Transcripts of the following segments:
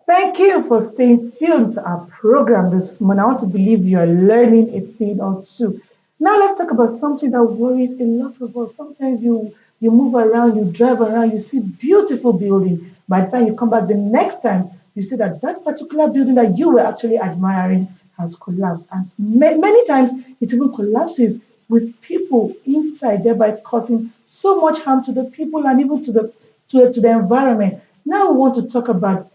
Thank you for staying tuned to our program this morning. I want to believe you are learning a thing or two. Now let's talk about something that worries a lot of us. Sometimes you move around, you drive around, you see beautiful building. By the time you come back the next time, you see that that particular building that you were actually admiring has collapsed. And many times it even collapses with people inside, thereby causing so much harm to the people and even to the environment. Now we want to talk about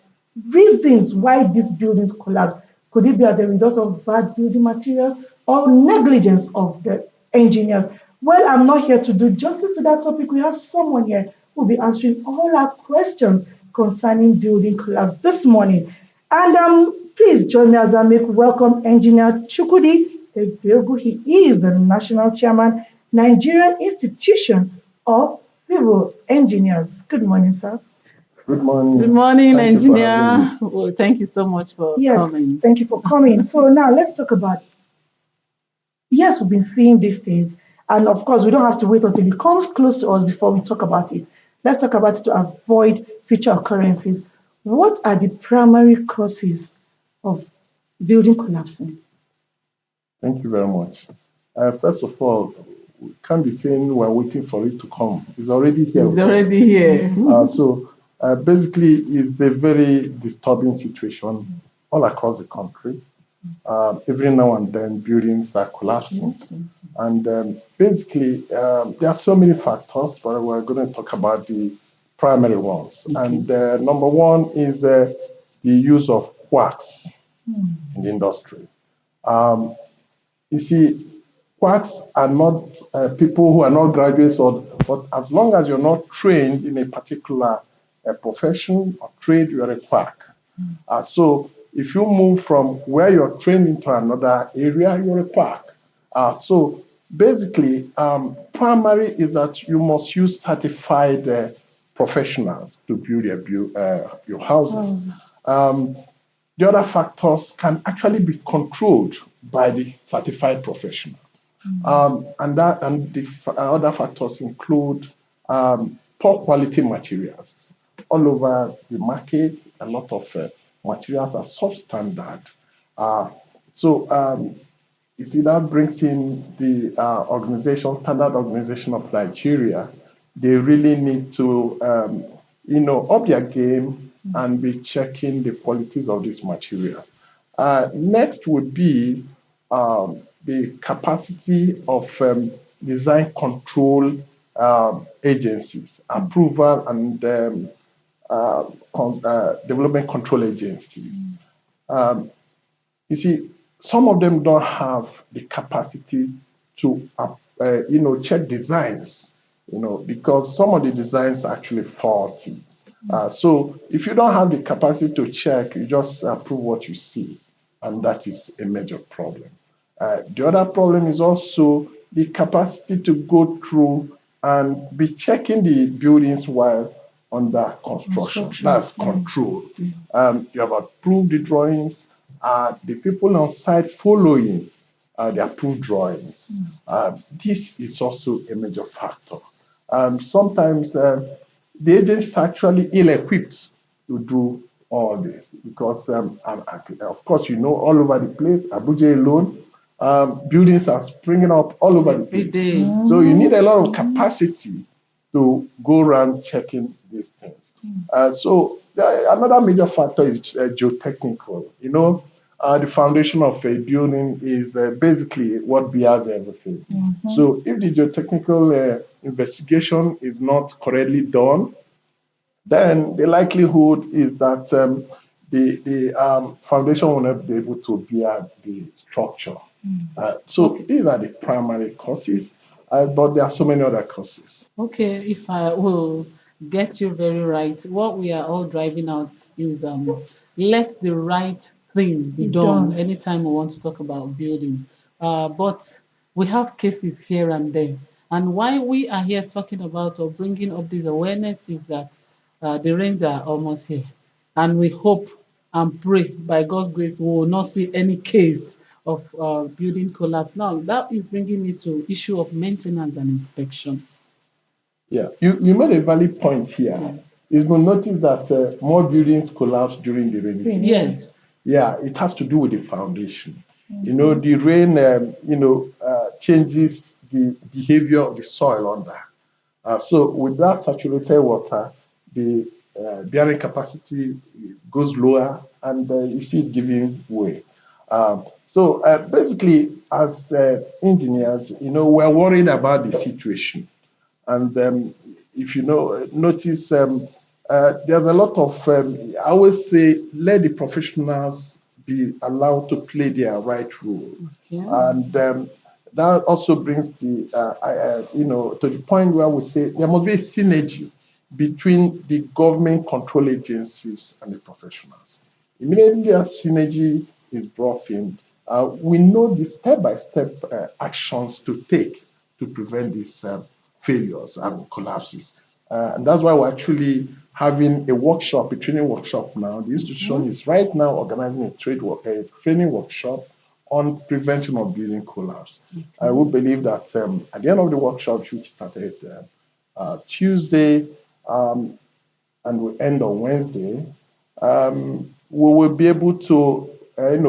reasons why these buildings collapse. Could it be as a result of bad building materials or negligence of the engineers? Well, I'm not here to do justice to that topic. We have someone here who will be answering all our questions concerning building collapse this morning. And please join me as I make welcome engineer Chukudi Eziogu. He is the national chairman, Nigerian Institution of Civil Engineers. Good morning, sir. Good Good morning. morning, Thank you for having me. engineer. Well, thank you so much for Yes, coming. thank you for coming. So now let's talk about, yes, we've been seeing these things. And of course, we don't have to wait until it comes close to us before we talk about it. Let's talk about it to avoid future occurrences. What are the primary causes of building collapsing? Thank you very much. First of all, we can't be saying we're waiting for it to come. It's already here. He's already here. Basically, it's a very disturbing situation all across the country. Every now and then, buildings are collapsing. And there are so many factors, but we're going to talk about the primary ones. Okay. And number one is the use of quacks in the industry. Um, you see, quacks are not people who are not graduates, but as long as you're not trained in a particular profession or trade, you're a quack. So if you move from where you're trained into another area, you're a quack. So basically, primary is that you must use certified professionals to build your houses. Um, the other factors can actually be controlled by the certified professional. And the other factors include poor quality materials. All over the market, a lot of materials are substandard. Uh, so you see, that brings in the Standard Organization of Nigeria. They really need to, up their game and be checking the qualities of this material. Next would be the capacity of design control agencies, approval and development control agencies. Um, you see, some of them don't have the capacity to, check designs, because some of the designs are actually faulty. So if you don't have the capacity to check, you just approve what you see, and that is a major problem. The other problem is also the capacity to go through and be checking the buildings while under construction. That's control. You have approved the drawings, the people on site following the approved drawings. This is also a major factor. Sometimes the agents are actually ill-equipped to do all this because, of course, all over the place, Abuja alone, buildings are springing up all over the Every place. day. So you need a lot of capacity to go around checking these things. Another major factor is geotechnical. The foundation of a building is basically what bears everything. So if the geotechnical investigation is not correctly done, then the likelihood is that the foundation will not be able to bear the structure. These are the primary causes, but there are so many other causes. Okay, if I will get you very right, what we are all driving out is let the right thing be done anytime we want to talk about building. But we have cases here and there. And why we are here talking about or bringing up this awareness is that the rains are almost here. And we hope and pray by God's grace we will not see any case of building collapse. Now, that is bringing me to issue of maintenance and inspection. Yeah, you made a valid point here. you will notice that more buildings collapse during the rainy season. Yes. Yeah, it has to do with the foundation. You know, the rain, changes the behavior of the soil under. So with that saturated water, the bearing capacity goes lower, and you see it giving way. So basically, as engineers, we're worried about the situation. And if you notice, there's a lot of, I always say, let the professionals be allowed to play their right role. Yeah. And that also brings to the point where we say there must be a synergy between the government control agencies and the professionals. Immediately as synergy is brought in, we know the step-by-step actions to take to prevent these failures and collapses. And that's why we're actually having a workshop, a training workshop now. The institution is right now organizing a training workshop on prevention of building collapse. I would believe that at the end of the workshop, which started Tuesday and will end on Wednesday, we will be able to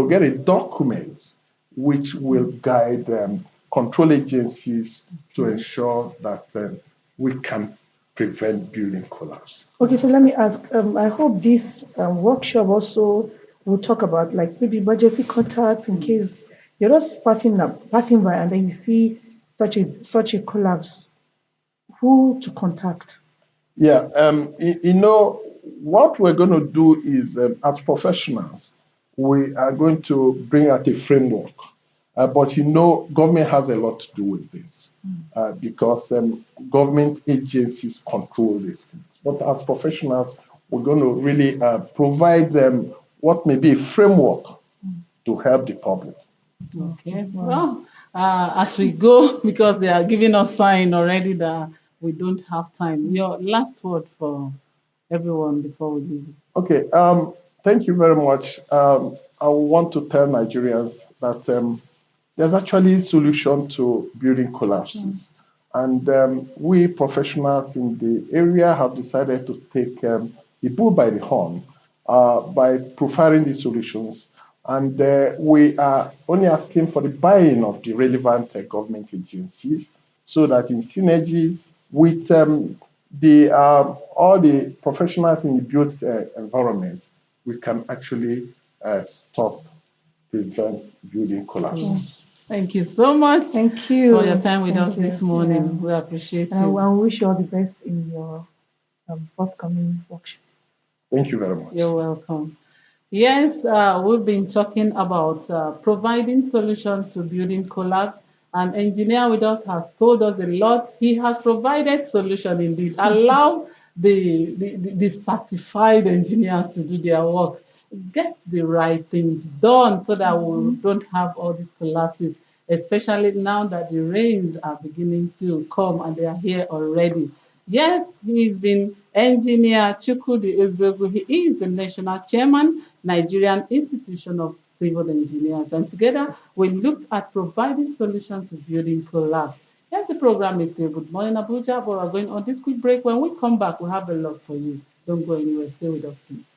get a document which will guide control agencies to ensure that we can prevent building collapse. Okay, so let me ask. I hope this workshop also will talk about like maybe emergency contacts in case you're just passing by, and then you see such a collapse. Who to contact? Yeah, what we're going to do is, as professionals, we are going to bring out a framework. But government has a lot to do with this because government agencies control these things. But as professionals, we're going to really provide them what may be a framework to help the public. Okay. Well, as we go, because they are giving us sign already that we don't have time. Your last word for everyone before we leave. Okay. Thank you very much. I want to tell Nigerians that there's actually a solution to building collapses. And we professionals in the area have decided to take the bull by the horn by profiling the solutions. And we are only asking for the buy-in of the relevant government agencies so that in synergy with all the professionals in the built environment, we can actually stop, prevent building collapses. Thank you so much. Thank you for your time with Thank us you. this morning. Yeah. We appreciate And you. I wish you all the best in your forthcoming workshop. Thank you very much. You're welcome. Yes, we've been talking about providing solutions to building collapse. An engineer with us has told us a lot. He has provided solution indeed. Allow the certified engineers to do their work. Get the right things done so that we don't have all these collapses, especially now that the rains are beginning to come and they are here already. Yes, he's been engineer Chukwudi Ezebu. He is the national chairman, Nigerian Institution of Civil Engineers. And together we looked at providing solutions to building collapse. Yes, the program is still Good Morning Abuja, but we're going on this quick break. When we come back, we have a lot for you. Don't go anywhere. Stay with us, please.